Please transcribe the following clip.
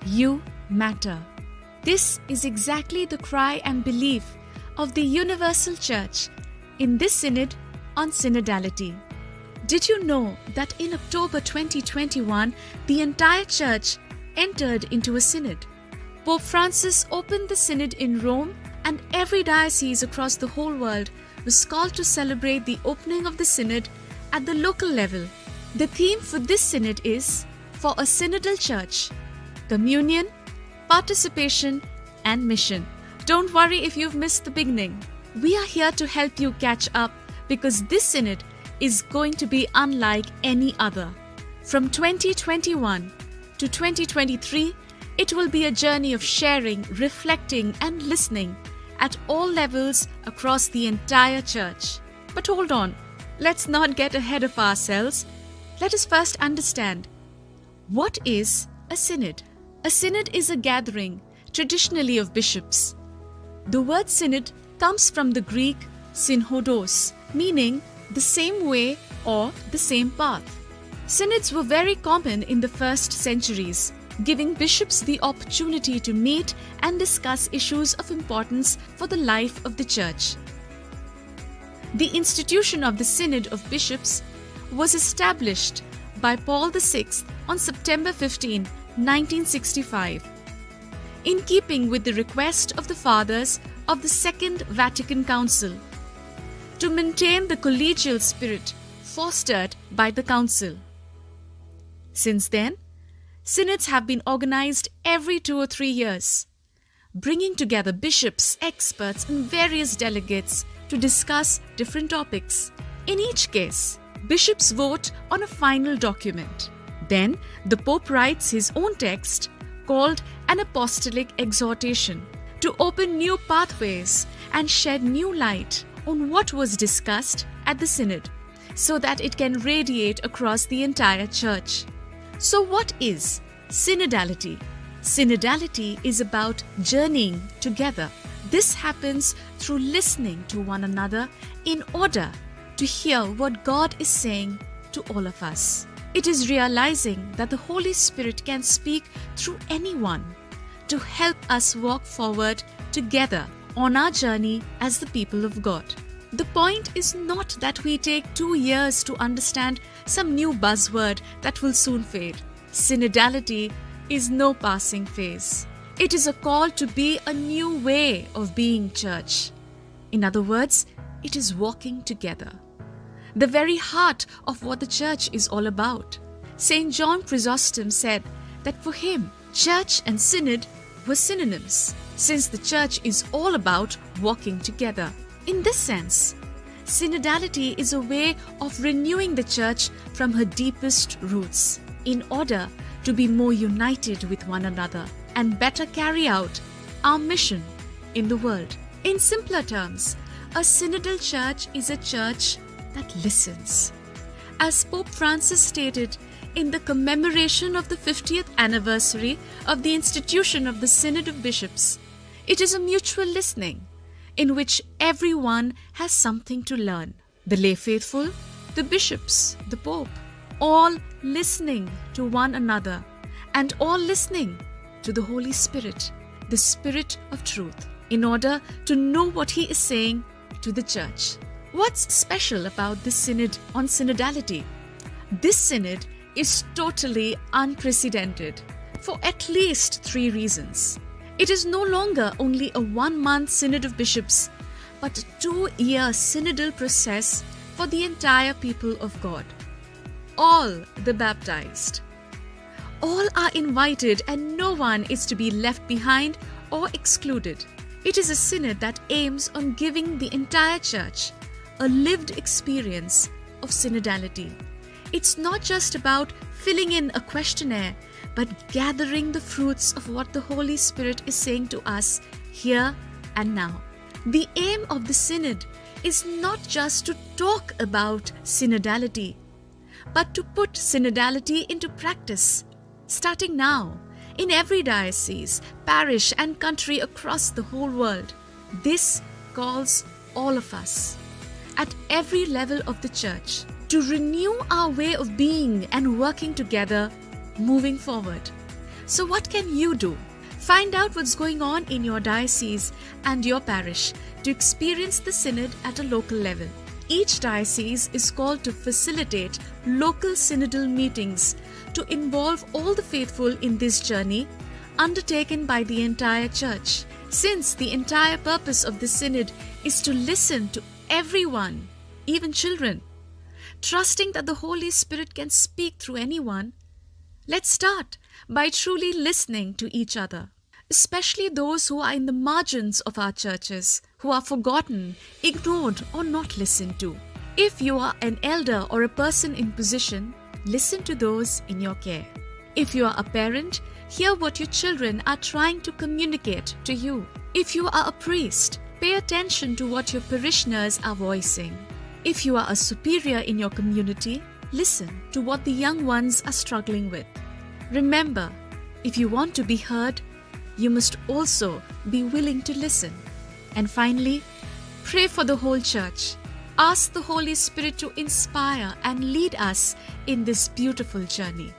You matter. This is exactly the cry and belief of the Universal Church in this Synod on Synodality. Did you know that in October 2021, the entire Church entered into a Synod? Pope Francis opened the Synod in Rome, and every diocese across the whole world was called to celebrate the opening of the Synod at the local level. The theme for this Synod is For a Synodal Church: Communion, Participation and Mission. Don't worry if you've missed the beginning. We are here to help you catch up because this Synod is going to be unlike any other. From 2021 to 2023, it will be a journey of sharing, reflecting and listening at all levels across the entire Church. But hold on, let's not get ahead of ourselves. Let us first understand, what is a Synod? A Synod is a gathering, traditionally of bishops. The word Synod comes from the Greek synodos, meaning the same way or the same path. Synods were very common in the first centuries, giving bishops the opportunity to meet and discuss issues of importance for the life of the Church. The institution of the Synod of Bishops was established by Paul VI on September 15, 1965, in keeping with the request of the Fathers of the Second Vatican Council, to maintain the collegial spirit fostered by the Council. Since then, Synods have been organized every 2 or 3 years, bringing together bishops, experts and various delegates to discuss different topics. In each case, bishops vote on a final document. Then, the Pope writes his own text called an apostolic exhortation to open new pathways and shed new light on what was discussed at the Synod, so that it can radiate across the entire Church. So what is synodality? Synodality is about journeying together. This happens through listening to one another in order to hear what God is saying to all of us. It is realizing that the Holy Spirit can speak through anyone to help us walk forward together on our journey as the people of God. The point is not that we take 2 years to understand some new buzzword that will soon fade. Synodality is no passing phase. It is a call to be a new way of being Church. In other words, it is walking together. The very heart of what the Church is all about. St. John Chrysostom said that for him, Church and Synod were synonyms, since the Church is all about walking together. In this sense, synodality is a way of renewing the Church from her deepest roots in order to be more united with one another and better carry out our mission in the world. In simpler terms, a synodal church is a church that listens. As Pope Francis stated in the commemoration of the 50th anniversary of the institution of the Synod of Bishops, it is a mutual listening in which everyone has something to learn. The lay faithful, the bishops, the Pope, all listening to one another and all listening to the Holy Spirit, the Spirit of truth, in order to know what He is saying to the Church. What's special about this Synod on synodality? This Synod is totally unprecedented for at least 3 reasons. It is no longer only a 1-month Synod of Bishops, but a 2-year synodal process for the entire people of God. All the baptized. All are invited and no one is to be left behind or excluded. It is a Synod that aims on giving the entire Church a lived experience of synodality. It's not just about filling in a questionnaire, but gathering the fruits of what the Holy Spirit is saying to us here and now. The aim of the Synod is not just to talk about synodality, but to put synodality into practice, starting now, in every diocese, parish and country across the whole world. This calls all of us, at every level of the Church, to renew our way of being and working together, moving forward. So what can you do? Find out what's going on in your diocese and your parish to experience the Synod at a local level. Each diocese is called to facilitate local synodal meetings to involve all the faithful in this journey undertaken by the entire Church. Since the entire purpose of the Synod is to listen to everyone, even children, trusting that the Holy Spirit can speak through anyone, let's start by truly listening to each other, especially those who are in the margins of our churches, who are forgotten, ignored, or not listened to. If you are an elder or a person in position, listen to those in your care. If you are a parent, hear what your children are trying to communicate to you. If you are a priest, pay attention to what your parishioners are voicing. If you are a superior in your community, listen to what the young ones are struggling with. Remember, if you want to be heard, you must also be willing to listen. And finally, pray for the whole Church. Ask the Holy Spirit to inspire and lead us in this beautiful journey.